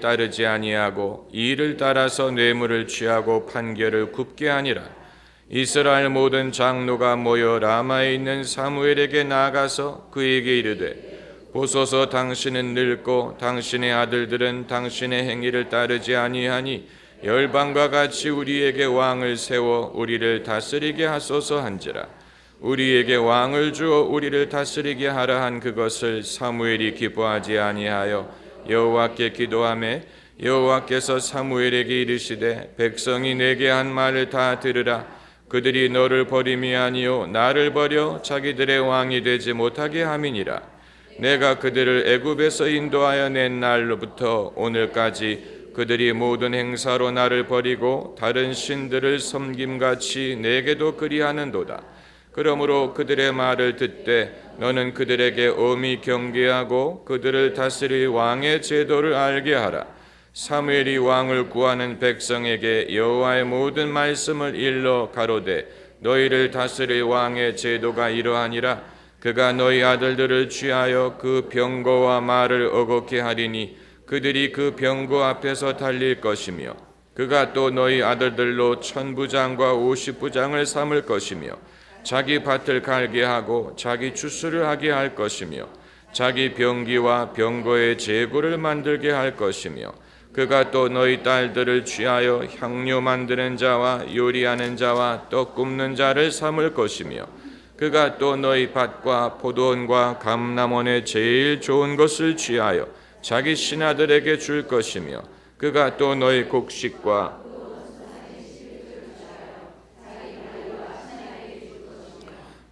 따르지 아니하고 이를 따라서 뇌물을 취하고 판결을 굽게 하니라. 이스라엘 모든 장로가 모여 라마에 있는 사무엘에게 나아가서 그에게 이르되 보소서, 당신은 늙고 당신의 아들들은 당신의 행위를 따르지 아니하니 열방과 같이 우리에게 왕을 세워 우리를 다스리게 하소서 한지라. 우리에게 왕을 주어 우리를 다스리게 하라 한 그것을 사무엘이 기뻐하지 아니하여 여호와께 기도하매 여호와께서 사무엘에게 이르시되 백성이 내게 한 말을 다 들으라. 그들이 너를 버림이 아니요 나를 버려 자기들의 왕이 되지 못하게 함이니라. 내가 그들을 애굽에서 인도하여 낸 날로부터 오늘까지 그들이 모든 행사로 나를 버리고 다른 신들을 섬김같이 내게도 그리하는도다. 그러므로 그들의 말을 듣되 너는 그들에게 엄히 경계하고 그들을 다스릴 왕의 제도를 알게 하라. 사무엘이 왕을 구하는 백성에게 여호와의 모든 말씀을 일러 가로되 너희를 다스릴 왕의 제도가 이러하니라. 그가 너희 아들들을 취하여 그 병거와 말을 어겁게 하리니 그들이 그 병거 앞에서 달릴 것이며 그가 또 너희 아들들로 1000부장과 50부장을 삼을 것이며 자기 밭을 갈게 하고 자기 추수를 하게 할 것이며 자기 병기와 병거의 재고를 만들게 할 것이며 그가 또 너희 딸들을 취하여 향료 만드는 자와 요리하는 자와 떡 굽는 자를 삼을 것이며 그가 또 너희 밭과 포도원과 감람원의 제일 좋은 것을 취하여 자기 신하들에게 줄 것이며 그가 또 너희 곡식과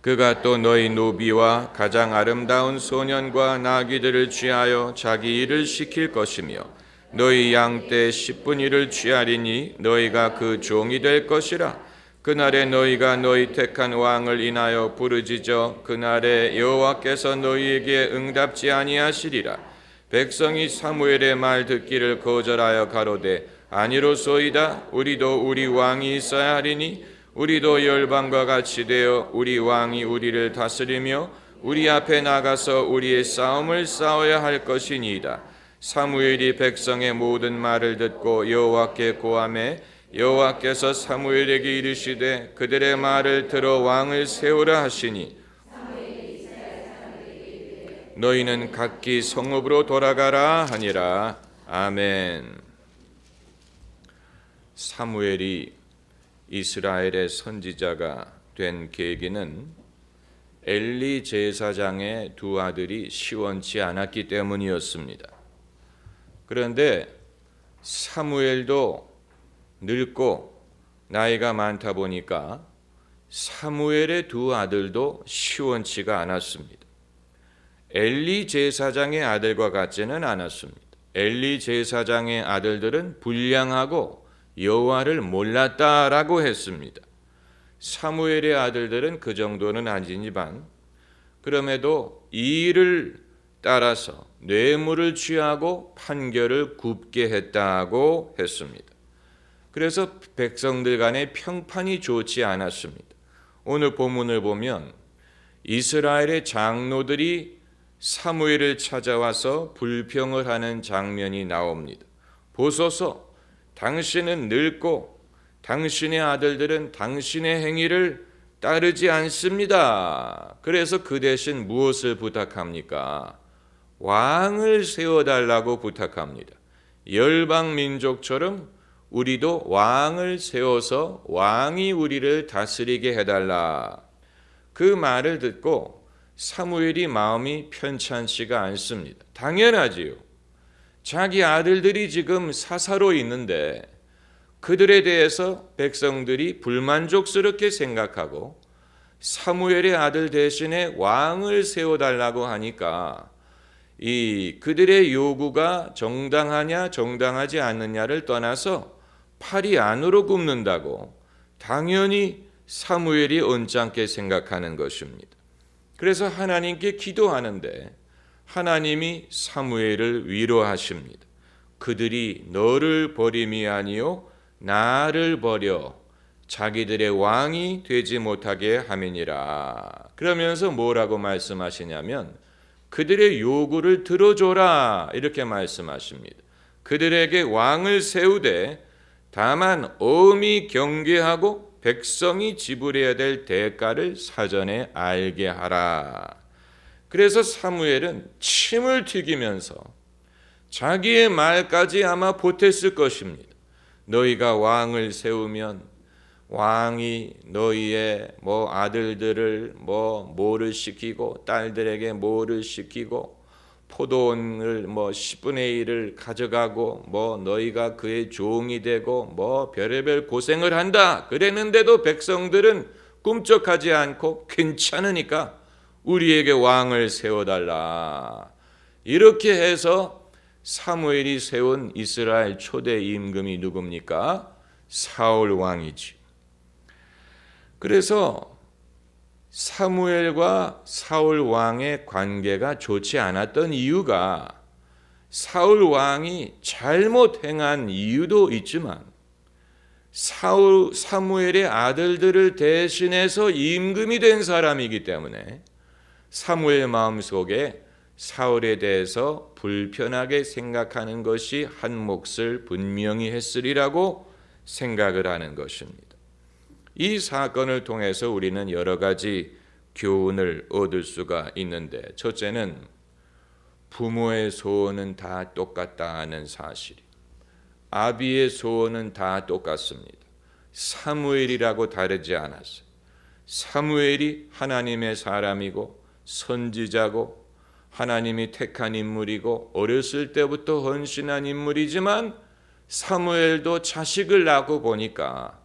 그가 또 너희 노비와 가장 아름다운 소년과 나귀들을 취하여 자기 일을 시킬 것이며 너희 양떼 10분의 1을 취하리니 너희가 그 종이 될 것이라. 그날에 너희가 너희 택한 왕을 인하여 부르짖어 그날에 여호와께서 너희에게 응답지 아니하시리라. 백성이 사무엘의 말 듣기를 거절하여 가로되 아니로소이다. 우리도 우리 왕이 있어야 하리니 우리도 열방과 같이 되어 우리 왕이 우리를 다스리며 우리 앞에 나가서 우리의 싸움을 싸워야 할 것이니이다. 사무엘이 백성의 모든 말을 듣고 여호와께 고하매 여호와께서 사무엘에게 이르시되 그들의 말을 들어 왕을 세우라 하시니 너희는 각기 성읍으로 돌아가라 하니라. 아멘. 사무엘이 이스라엘의 선지자가 된 계기는 엘리 제사장의 두 아들이 시원치 않았기 때문이었습니다. 그런데 사무엘도 늙고 나이가 많다 보니까 사무엘의 두 아들도 시원치가 않았습니다. 엘리 제사장의 아들과 같지는 않았습니다. 엘리 제사장의 아들들은 불량하고 여호와를 몰랐다라고 했습니다. 사무엘의 아들들은 그 정도는 아니지만 그럼에도 이 일을 따라서 뇌물을 취하고 판결을 굽게 했다고 했습니다. 그래서 백성들 간의 평판이 좋지 않았습니다. 오늘 본문을 보면 이스라엘의 장로들이 사무엘을 찾아와서 불평을 하는 장면이 나옵니다. 보소서, 당신은 늙고 당신의 아들들은 당신의 행위를 따르지 않습니다. 그래서 그 대신 무엇을 부탁합니까? 왕을 세워달라고 부탁합니다. 열방 민족처럼 우리도 왕을 세워서 왕이 우리를 다스리게 해달라. 그 말을 듣고 사무엘이 마음이 편찮지가 않습니다. 당연하지요. 자기 아들들이 지금 사사로 있는데 그들에 대해서 백성들이 불만족스럽게 생각하고 사무엘의 아들 대신에 왕을 세워달라고 하니까 이 그들의 요구가 정당하냐 정당하지 않느냐를 떠나서 팔이 안으로 굽는다고 당연히 사무엘이 언짢게 생각하는 것입니다. 그래서 하나님께 기도하는데 하나님이 사무엘을 위로하십니다. 그들이 너를 버림이 아니요 나를 버려 자기들의 왕이 되지 못하게 함이니라. 그러면서 뭐라고 말씀하시냐면 그들의 요구를 들어줘라 이렇게 말씀하십니다. 그들에게 왕을 세우되 다만 엄히 경계하고 백성이 지불해야 될 대가를 사전에 알게 하라. 그래서 사무엘은 침을 튀기면서 자기의 말까지 아마 보탰을 것입니다. 너희가 왕을 세우면 왕이 너희의 아들들을 뭐를 시키고 딸들에게 뭐를 시키고 포도원을 10분의 1을 가져가고 너희가 그의 종이 되고 별의별 고생을 한다. 그랬는데도 백성들은 꿈쩍하지 않고 괜찮으니까 우리에게 왕을 세워달라. 이렇게 해서 사무엘이 세운 이스라엘 초대 임금이 누굽니까? 사울 왕이지. 그래서 사무엘과 사울 왕의 관계가 좋지 않았던 이유가 사울 왕이 잘못 행한 이유도 있지만 사무엘의 아들들을 대신해서 임금이 된 사람이기 때문에 사무엘 마음속에 사울에 대해서 불편하게 생각하는 것이 한 몫을 분명히 했으리라고 생각을 하는 것입니다. 이 사건을 통해서 우리는 여러 가지 교훈을 얻을 수가 있는데, 첫째는 부모의 소원은 다 똑같다는 사실. 아비의 소원은 다 똑같습니다. 사무엘이라고 다르지 않았어요. 사무엘이 하나님의 사람이고 선지자고 하나님이 택한 인물이고 어렸을 때부터 헌신한 인물이지만 사무엘도 자식을 낳고 보니까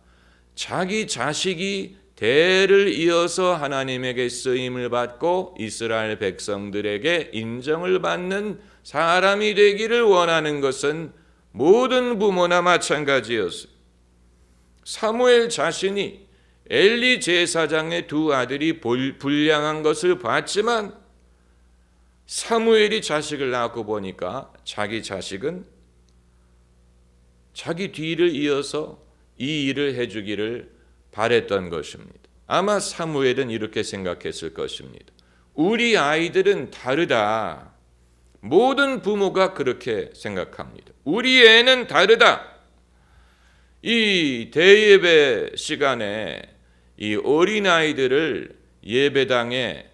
자기 자식이 대를 이어서 하나님에게 쓰임을 받고 이스라엘 백성들에게 인정을 받는 사람이 되기를 원하는 것은 모든 부모나 마찬가지였어요. 사무엘 자신이 엘리 제사장의 두 아들이 불량한 것을 봤지만 사무엘이 자식을 낳고 보니까 자기 자식은 자기 뒤를 이어서 이 일을 해주기를 바랬던 것입니다. 아마 사무엘은 이렇게 생각했을 것입니다. 우리 아이들은 다르다. 모든 부모가 그렇게 생각합니다. 우리 애는 다르다. 이 대예배 시간에 이 어린아이들을 예배당에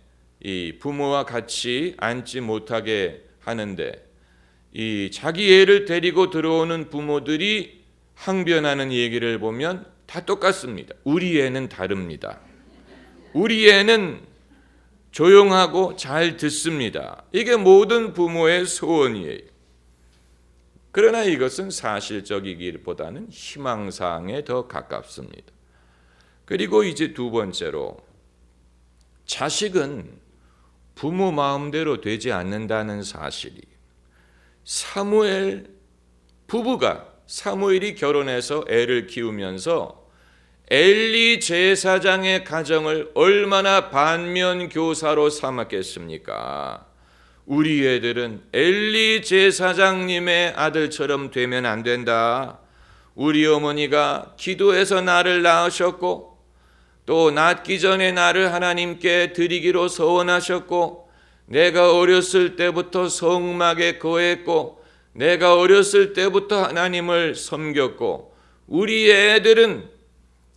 이 부모와 같이 앉지 못하게 하는데 이 자기 애를 데리고 들어오는 부모들이 항변하는 얘기를 보면 다 똑같습니다. 우리 애는 다릅니다. 우리 애는 조용하고 잘 듣습니다. 이게 모든 부모의 소원이에요. 그러나 이것은 사실적이기보다는 희망사항에 더 가깝습니다. 그리고 이제 두 번째로, 자식은 부모 마음대로 되지 않는다는 사실이, 사무엘 부부가 사무엘이 결혼해서 애를 키우면서 엘리 제사장의 가정을 얼마나 반면교사로 삼았겠습니까? 우리 애들은 엘리 제사장님의 아들처럼 되면 안 된다. 우리 어머니가 기도해서 나를 낳으셨고 또 낳기 전에 나를 하나님께 드리기로 서원하셨고 내가 어렸을 때부터 성막에 거했고 내가 어렸을 때부터 하나님을 섬겼고 우리 애들은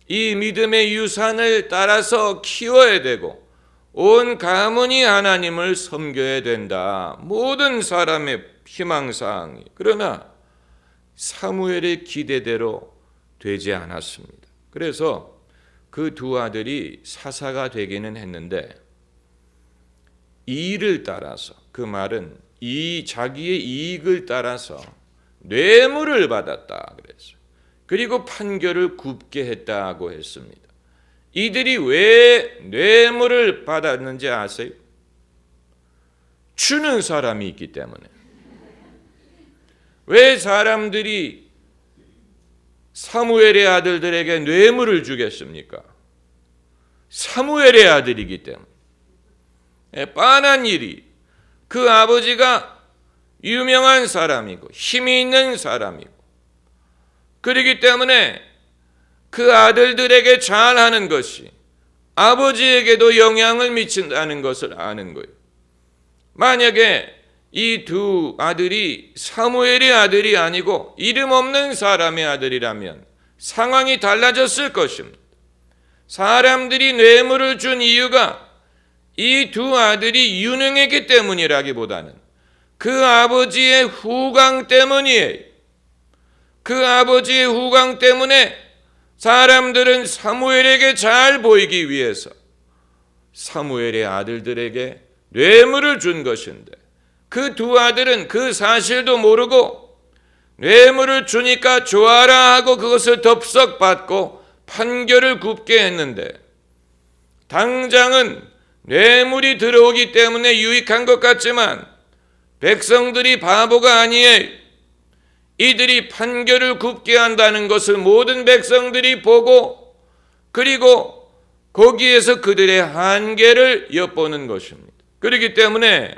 이 믿음의 유산을 따라서 키워야 되고 온 가문이 하나님을 섬겨야 된다. 모든 사람의 희망사항이. 그러나 사무엘의 기대대로 되지 않았습니다. 그래서 그 두 아들이 사사가 되기는 했는데 이를 따라서, 그 말은 이 자기의 이익을 따라서 뇌물을 받았다 그랬어요. 그리고 판결을 굽게 했다고 했습니다. 이들이 왜 뇌물을 받았는지 아세요? 주는 사람이 있기 때문에. 왜 사람들이 사무엘의 아들들에게 뇌물을 주겠습니까? 사무엘의 아들이기 때문에. 뻔한 일이, 그 아버지가 유명한 사람이고 힘이 있는 사람이고 그렇기 때문에 그 아들들에게 잘하는 것이 아버지에게도 영향을 미친다는 것을 아는 거예요. 만약에 이 두 아들이 사무엘의 아들이 아니고 이름 없는 사람의 아들이라면 상황이 달라졌을 것입니다. 사람들이 뇌물을 준 이유가 이 두 아들이 유능했기 때문이라기보다는 그 아버지의 후광 때문이에요. 그 아버지의 후광 때문에 사람들은 사무엘에게 잘 보이기 위해서 사무엘의 아들들에게 뇌물을 준 것인데, 그 두 아들은 그 사실도 모르고 뇌물을 주니까 좋아라 하고 그것을 덥석 받고 판결을 굽게 했는데, 당장은 뇌물이 들어오기 때문에 유익한 것 같지만 백성들이 바보가 아니에요. 이들이 판결을 굽게 한다는 것을 모든 백성들이 보고, 그리고 거기에서 그들의 한계를 엿보는 것입니다. 그렇기 때문에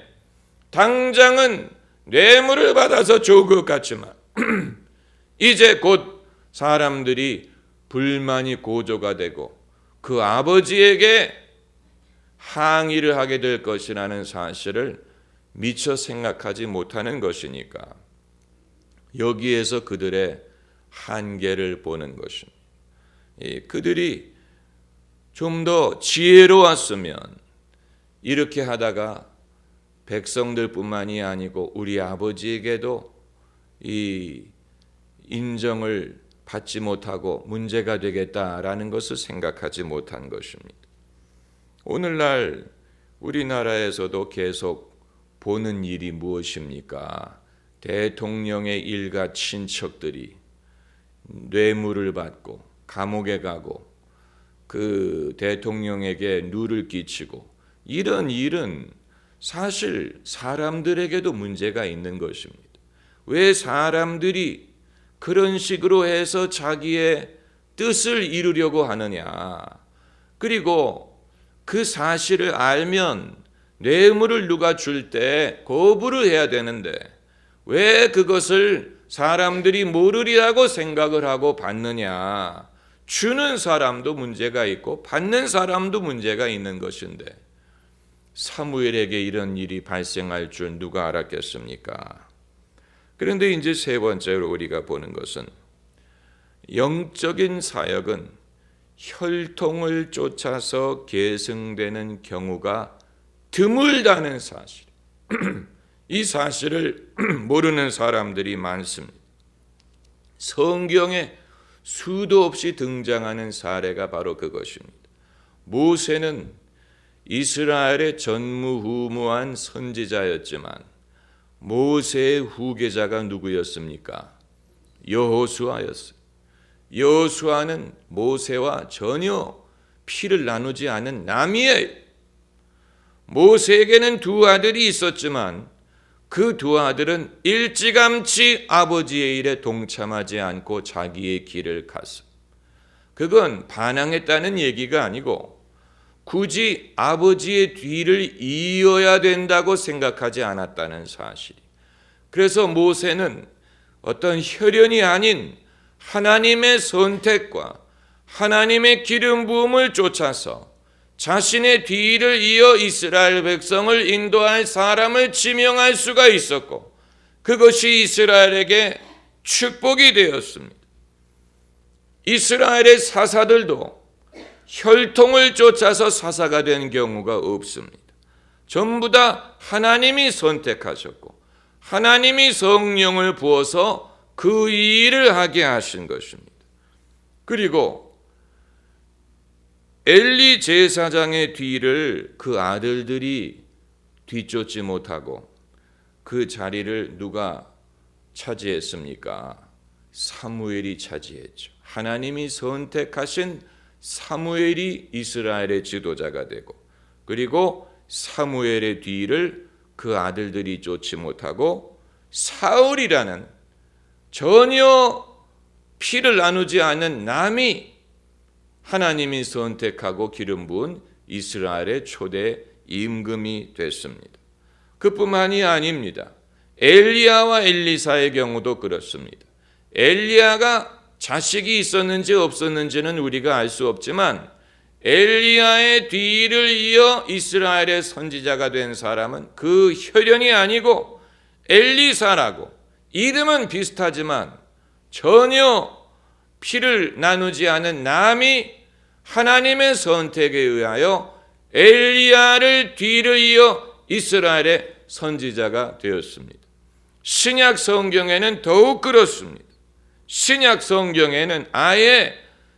당장은 뇌물을 받아서 좋은 것 같지만 이제 곧 사람들이 불만이 고조가 되고 그 아버지에게 항의를 하게 될 것이라는 사실을 미처 생각하지 못하는 것이니까 여기에서 그들의 한계를 보는 것입니다. 그들이 좀 더 지혜로웠으면 이렇게 하다가 백성들뿐만이 아니고 우리 아버지에게도 이 인정을 받지 못하고 문제가 되겠다라는 것을 생각하지 못한 것입니다. 오늘날 우리나라에서도 계속 보는 일이 무엇입니까? 대통령의 일가 친척들이 뇌물을 받고 감옥에 가고 그 대통령에게 누를 끼치고, 이런 일은 사실 사람들에게도 문제가 있는 것입니다. 왜 사람들이 그런 식으로 해서 자기의 뜻을 이루려고 하느냐? 그리고 그 사실을 알면 뇌물을 누가 줄 때 거부를 해야 되는데 왜 그것을 사람들이 모르리라고 생각을 하고 받느냐? 주는 사람도 문제가 있고 받는 사람도 문제가 있는 것인데 사무엘에게 이런 일이 발생할 줄 누가 알았겠습니까? 그런데 이제 세 번째로 우리가 보는 것은 영적인 사역은 혈통을 쫓아서 계승되는 경우가 드물다는 사실. 이 사실을 모르는 사람들이 많습니다. 성경에 수도 없이 등장하는 사례가 바로 그것입니다. 모세는 이스라엘의 전무후무한 선지자였지만 모세의 후계자가 누구였습니까? 여호수아였어요. 여호수아는 모세와 전혀 피를 나누지 않은 남이에요. 모세에게는 두 아들이 있었지만 그 두 아들은 일찌감치 아버지의 일에 동참하지 않고 자기의 길을 갔어요. 그건 반항했다는 얘기가 아니고 굳이 아버지의 뒤를 이어야 된다고 생각하지 않았다는 사실. 그래서 모세는 어떤 혈연이 아닌 하나님의 선택과 하나님의 기름 부음을 쫓아서 자신의 뒤를 이어 이스라엘 백성을 인도할 사람을 지명할 수가 있었고, 그것이 이스라엘에게 축복이 되었습니다. 이스라엘의 사사들도 혈통을 쫓아서 사사가 된 경우가 없습니다. 전부 다 하나님이 선택하셨고 하나님이 성령을 부어서 그 일을 하게 하신 것입니다. 그리고 엘리 제사장의 뒤를 그 아들들이 뒤쫓지 못하고 그 자리를 누가 차지했습니까? 사무엘이 차지했죠. 하나님이 선택하신 사무엘이 이스라엘의 지도자가 되고, 그리고 사무엘의 뒤를 그 아들들이 쫓지 못하고 사울이라는 전혀 피를 나누지 않은 남이 하나님이 선택하고 기름 부은 이스라엘의 초대 임금이 됐습니다. 그뿐만이 아닙니다. 엘리야와 엘리사의 경우도 그렇습니다. 엘리야가 자식이 있었는지 없었는지는 우리가 알 수 없지만 엘리야의 뒤를 이어 이스라엘의 선지자가 된 사람은 그 혈연이 아니고 엘리사라고 이름은 비슷하지만 전혀 피를 나누지 않은 남이 하나님의 선택에 의하여 엘리야를 뒤를 이어 이스라엘의 선지자가 되었습니다. 신약 성경에는 더욱 그렇습니다. 신약 성경에는 아예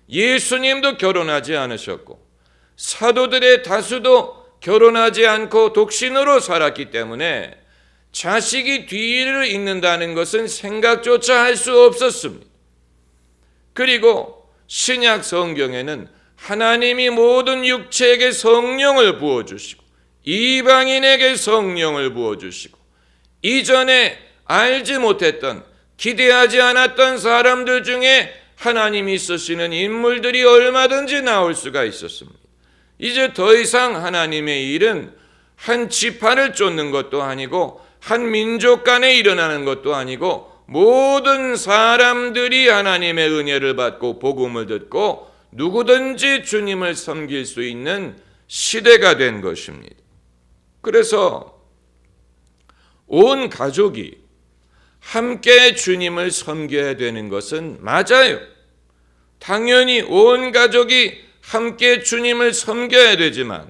예수님도 결혼하지 않으셨고 사도들의 다수도 결혼하지 않고 독신으로 살았기 때문에 자식이 뒤를 잇는다는 것은 생각조차 할 수 없었습니다. 그리고 신약 성경에는 하나님이 모든 육체에게 성령을 부어주시고 이방인에게 성령을 부어주시고 이전에 알지 못했던 기대하지 않았던 사람들 중에 하나님이 쓰시는 인물들이 얼마든지 나올 수가 있었습니다. 이제 더 이상 하나님의 일은 한 지파를 쫓는 것도 아니고 한 민족 간에 일어나는 것도 아니고 모든 사람들이 하나님의 은혜를 받고 복음을 듣고 누구든지 주님을 섬길 수 있는 시대가 된 것입니다. 그래서 온 가족이 함께 주님을 섬겨야 되는 것은 맞아요. 당연히 온 가족이 함께 주님을 섬겨야 되지만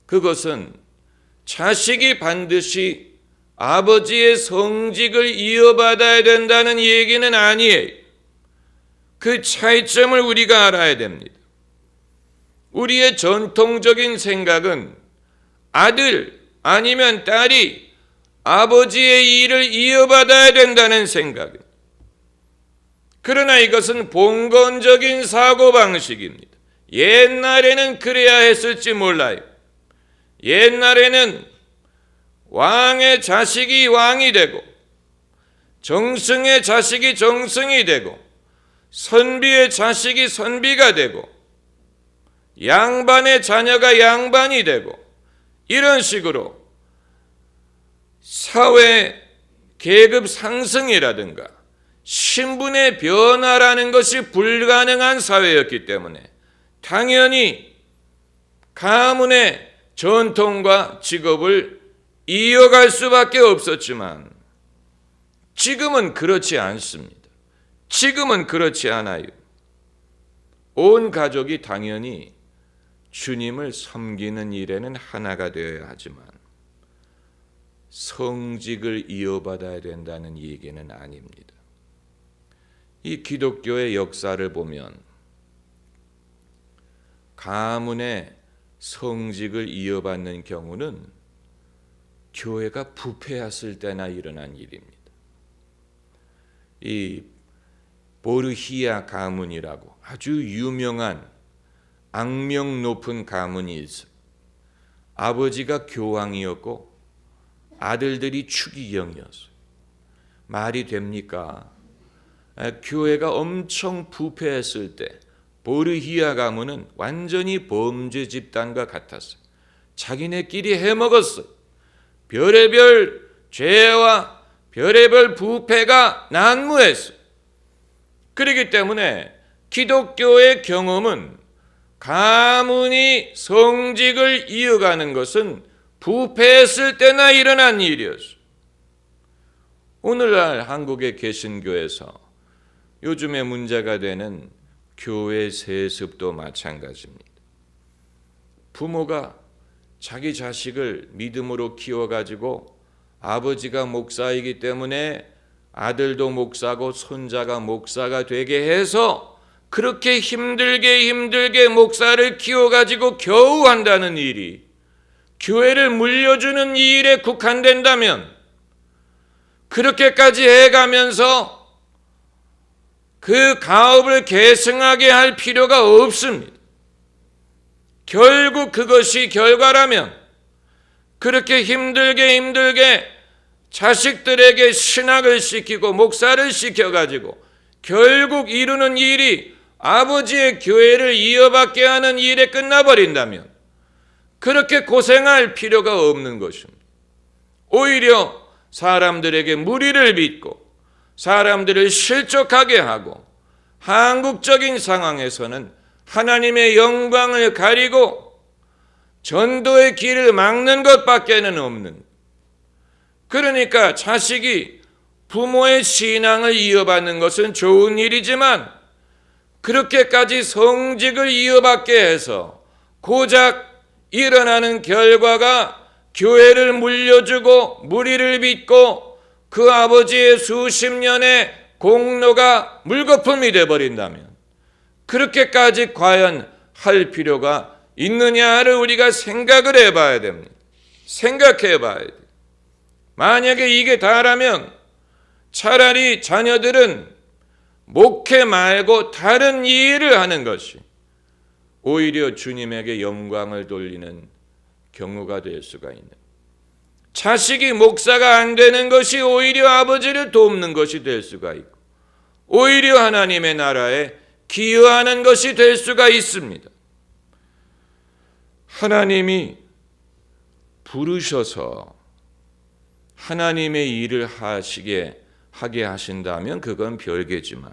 그것은 자식이 반드시 아버지의 성직을 이어받아야 된다는 얘기는 아니에요. 그 차이점을 우리가 알아야 됩니다. 우리의 전통적인 생각은 아들 아니면 딸이 아버지의 일을 이어받아야 된다는 생각입니다. 그러나 이것은 봉건적인 사고방식입니다. 옛날에는 그래야 했을지 몰라요. 옛날에는 왕의 자식이 왕이 되고 정승의 자식이 정승이 되고 선비의 자식이 선비가 되고 양반의 자녀가 양반이 되고 이런 식으로 사회 계급 상승이라든가 신분의 변화라는 것이 불가능한 사회였기 때문에 당연히 가문의 전통과 직업을 이어갈 수밖에 없었지만 지금은 그렇지 않습니다. 지금은 그렇지 않아요. 온 가족이 당연히 주님을 섬기는 일에는 하나가 되어야 하지만 성직을 이어받아야 된다는 얘기는 아닙니다. 이 기독교의 역사를 보면 가문의 성직을 이어받는 경우는 교회가 부패했을 때나 일어난 일입니다. 이 보르히아 가문이라고 아주 유명한 악명 높은 가문이 있어요. 아버지가 교황이었고 아들들이 추기경이었어요. 말이 됩니까? 교회가 엄청 부패했을 때 보르히아 가문은 완전히 범죄 집단과 같았어요. 자기네끼리 해먹었어요. 별의별 죄와 별의별 부패가 난무했어요. 그렇기 때문에 기독교의 경험은 가문이 성직을 이어가는 것은 부패했을 때나 일어난 일이었어요. 오늘날 한국의 개신교에서 요즘에 문제가 되는 교회 세습도 마찬가지입니다. 부모가 자기 자식을 믿음으로 키워가지고 아버지가 목사이기 때문에 아들도 목사고 손자가 목사가 되게 해서 그렇게 힘들게 목사를 키워가지고 겨우 한다는 일이 교회를 물려주는 이 일에 국한된다면 그렇게까지 해가면서 그 가업을 계승하게 할 필요가 없습니다. 결국 그것이 결과라면 그렇게 힘들게 자식들에게 신학을 시키고 목사를 시켜가지고 결국 이루는 일이 아버지의 교회를 이어받게 하는 일에 끝나버린다면 그렇게 고생할 필요가 없는 것입니다. 오히려 사람들에게 무리를 빚고 사람들을 실족하게 하고 한국적인 상황에서는 하나님의 영광을 가리고 전도의 길을 막는 것밖에는 없는 그러니까 자식이 부모의 신앙을 이어받는 것은 좋은 일이지만 그렇게까지 성직을 이어받게 해서 고작 일어나는 결과가 교회를 물려주고 무리를 빚고 그 아버지의 수십 년의 공로가 물거품이 되어버린다면 그렇게까지 과연 할 필요가 있느냐를 우리가 생각을 해봐야 됩니다. 생각해 봐야 돼요. 만약에 이게 다라면 차라리 자녀들은 목회 말고 다른 일을 하는 것이 오히려 주님에게 영광을 돌리는 경우가 될 수가 있는, 자식이 목사가 안 되는 것이 오히려 아버지를 돕는 것이 될 수가 있고 오히려 하나님의 나라에 기여하는 것이 될 수가 있습니다. 하나님이 부르셔서 하나님의 일을 하게 하신다면 그건 별개지만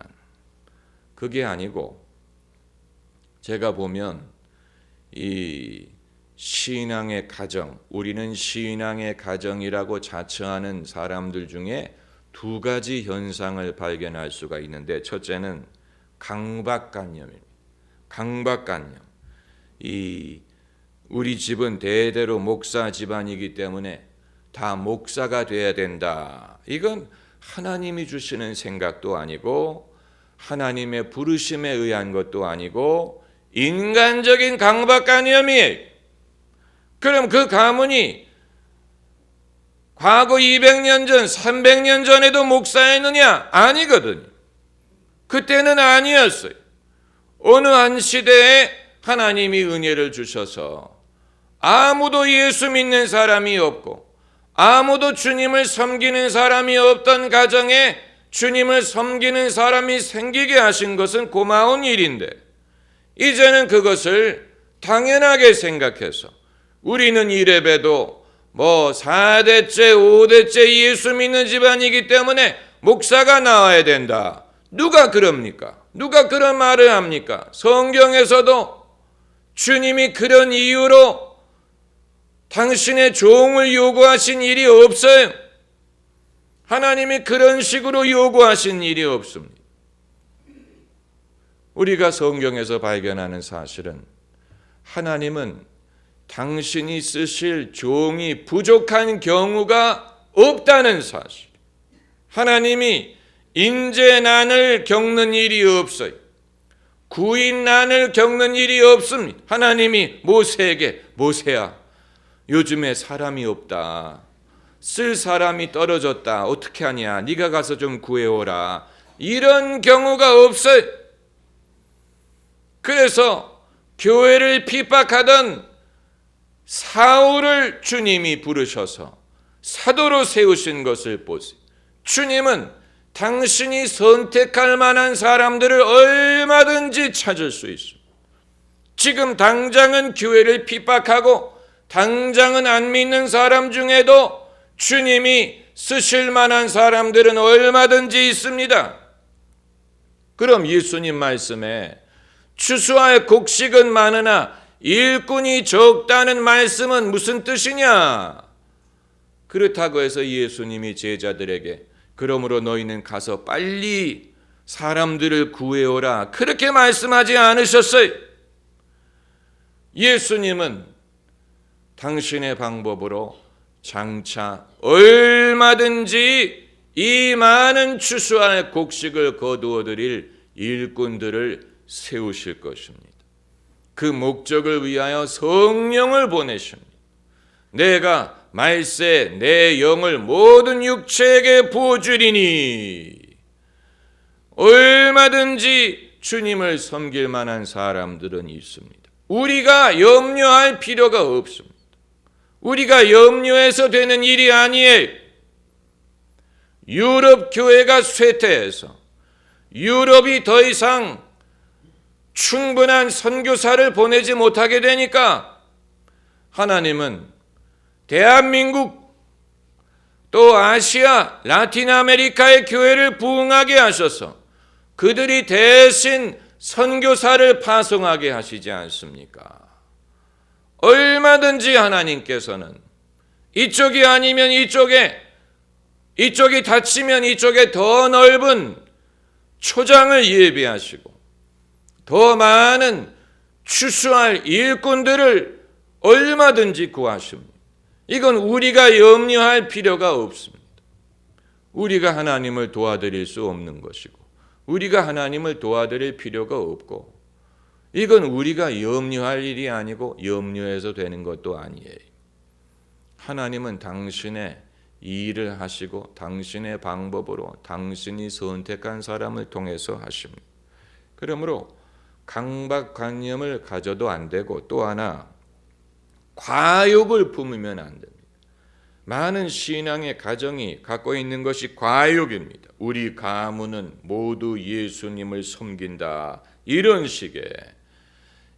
그게 아니고, 제가 보면 이 신앙의 가정, 우리는 신앙의 가정이라고 자처하는 사람들 중에 두 가지 현상을 발견할 수가 있는데, 첫째는 강박관념입니다. 강박관념. 우리 집은 대대로 목사 집안이기 때문에 다 목사가 돼야 된다. 이건 하나님이 주시는 생각도 아니고 하나님의 부르심에 의한 것도 아니고 인간적인 강박관념이에요. 그럼 그 가문이 과거 200년 전, 300년 전에도 목사였느냐? 아니거든요. 그때는 아니었어요. 어느 한 시대에 하나님이 은혜를 주셔서 아무도 예수 믿는 사람이 없고 아무도 주님을 섬기는 사람이 없던 가정에 주님을 섬기는 사람이 생기게 하신 것은 고마운 일인데, 이제는 그것을 당연하게 생각해서 우리는 이래봬도 4대째 5대째 예수 믿는 집안이기 때문에 목사가 나와야 된다. 누가 그럽니까? 누가 그런 말을 합니까? 성경에서도 주님이 그런 이유로 당신의 종을 요구하신 일이 없어요. 하나님이 그런 식으로 요구하신 일이 없습니다. 우리가 성경에서 발견하는 사실은 하나님은 당신이 쓰실 종이 부족한 경우가 없다는 사실. 하나님이 인재난을 겪는 일이 없어요. 구인난을 겪는 일이 없습니다. 하나님이 모세에게, 모세야, 요즘에 사람이 없다. 쓸 사람이 떨어졌다. 어떻게 하냐? 네가 가서 좀 구해오라. 이런 경우가 없어요. 그래서 교회를 핍박하던 사울을 주님이 부르셔서 사도로 세우신 것을 보세요. 주님은 당신이 선택할 만한 사람들을 얼마든지 찾을 수 있습니다. 지금 당장은 교회를 핍박하고 당장은 안 믿는 사람 중에도 주님이 쓰실 만한 사람들은 얼마든지 있습니다. 그럼 예수님 말씀에 추수할 곡식은 많으나 일꾼이 적다는 말씀은 무슨 뜻이냐? 그렇다고 해서 예수님이 제자들에게 그러므로 너희는 가서 빨리 사람들을 구해오라, 그렇게 말씀하지 않으셨어요. 예수님은 당신의 방법으로 장차 얼마든지 이 많은 추수할 곡식을 거두어 드릴 일꾼들을 세우실 것입니다. 그 목적을 위하여 성령을 보내십니다. 내가 말세 내 영을 모든 육체에게 부어주리니, 얼마든지 주님을 섬길 만한 사람들은 있습니다. 우리가 염려할 필요가 없습니다. 우리가 염려해서 되는 일이 아니에요. 유럽 교회가 쇠퇴해서 유럽이 더 이상 충분한 선교사를 보내지 못하게 되니까 하나님은 대한민국 또 아시아, 라틴 아메리카의 교회를 부흥하게 하셔서 그들이 대신 선교사를 파송하게 하시지 않습니까? 얼마든지 하나님께서는 이쪽이 아니면 이쪽에 이쪽이 닫히면 이쪽에 더 넓은 초장을 예비하시고 더 많은 추수할 일꾼들을 얼마든지 구하십니다. 이건 우리가 염려할 필요가 없습니다. 우리가 하나님을 도와드릴 수 없는 것이고 우리가 하나님을 도와드릴 필요가 없고 이건 우리가 염려할 일이 아니고 염려해서 되는 것도 아니에요. 하나님은 당신의 일을 하시고 당신의 방법으로 당신이 선택한 사람을 통해서 하십니다. 그러므로 강박관념을 가져도 안 되고 또 하나 과욕을 품으면 안 됩니다. 많은 신앙의 가정이 갖고 있는 것이 과욕입니다. 우리 가문은 모두 예수님을 섬긴다. 이런 식의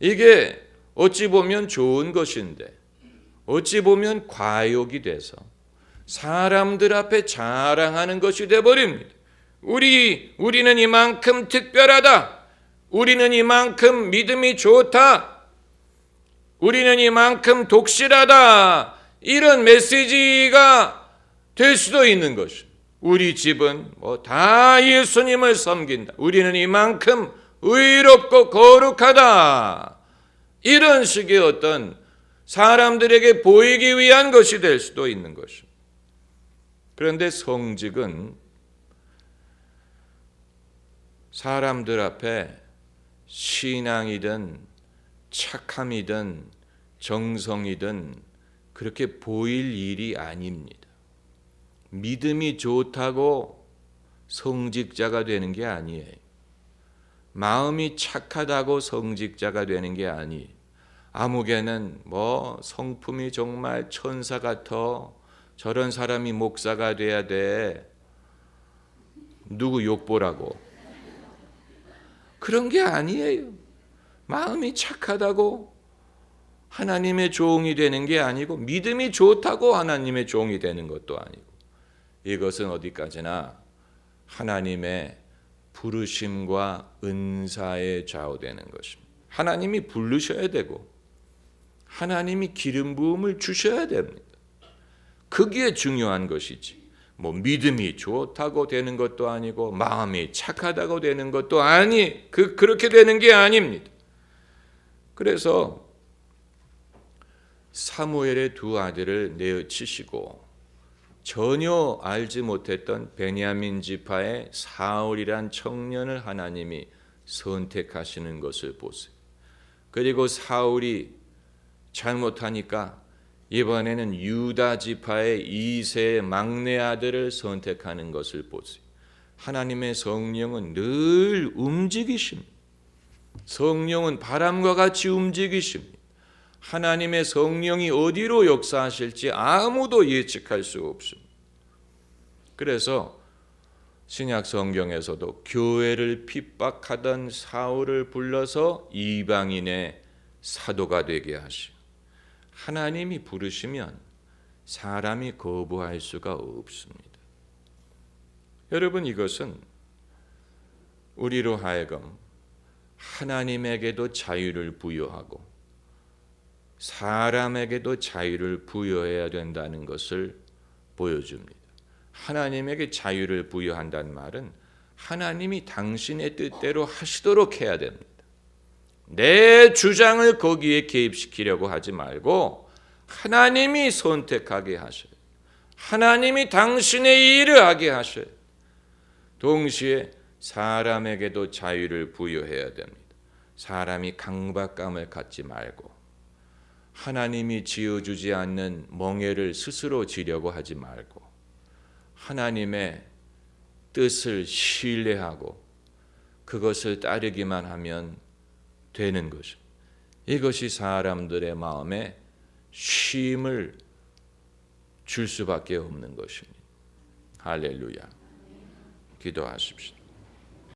이게 어찌 보면 좋은 것인데 어찌 보면 과욕이 돼서 사람들 앞에 자랑하는 것이 돼버립니다. 우리는 이만큼 특별하다. 우리는 이만큼 믿음이 좋다. 우리는 이만큼 독실하다. 이런 메시지가 될 수도 있는 것입니다. 우리 집은 다 예수님을 섬긴다. 우리는 이만큼 의롭고 거룩하다. 이런 식의 어떤 사람들에게 보이기 위한 것이 될 수도 있는 것입니다. 그런데 성직은 사람들 앞에 신앙이든 착함이든 정성이든 그렇게 보일 일이 아닙니다. 믿음이 좋다고 성직자가 되는 게 아니에요. 마음이 착하다고 성직자가 되는 게 아니에요. 아무개는 성품이 정말 천사 같아. 저런 사람이 목사가 돼야 돼. 누구 욕보라고. 그런 게 아니에요. 마음이 착하다고 하나님의 종이 되는 게 아니고 믿음이 좋다고 하나님의 종이 되는 것도 아니고 이것은 어디까지나 하나님의 부르심과 은사에 좌우되는 것입니다. 하나님이 부르셔야 되고 하나님이 기름 부음을 주셔야 됩니다. 그게 중요한 것이지. 믿음이 좋다고 되는 것도 아니고 마음이 착하다고 되는 것도 그렇게 되는 게 아닙니다. 그래서 사무엘의 두 아들을 내어치시고 전혀 알지 못했던 베냐민 지파의 사울이란 청년을 하나님이 선택하시는 것을 보세요. 그리고 사울이 잘못하니까 이번에는 유다 지파의 이세의 막내 아들을 선택하는 것을 보세요. 하나님의 성령은 늘 움직이십니다. 성령은 바람과 같이 움직이십니다. 하나님의 성령이 어디로 역사하실지 아무도 예측할 수 없습니다. 그래서 신약 성경에서도 교회를 핍박하던 사울을 불러서 이방인의 사도가 되게 하시고 하나님이 부르시면 사람이 거부할 수가 없습니다. 여러분 이것은 우리로 하여금 하나님에게도 자유를 부여하고 사람에게도 자유를 부여해야 된다는 것을 보여줍니다. 하나님에게 자유를 부여한다는 말은 하나님이 당신의 뜻대로 하시도록 해야 됩니다. 내 주장을 거기에 개입시키려고 하지 말고 하나님이 선택하게 하셔요. 하나님이 당신의 일을 하게 하셔요. 동시에 사람에게도 자유를 부여해야 됩니다. 사람이 강박감을 갖지 말고 하나님이 지어주지 않는 멍에를 스스로 지려고 하지 말고 하나님의 뜻을 신뢰하고 그것을 따르기만 하면 되는 것입니다. 이것이 사람들의 마음에 쉼을 줄 수밖에 없는 것입니다. 할렐루야. 기도하십시오.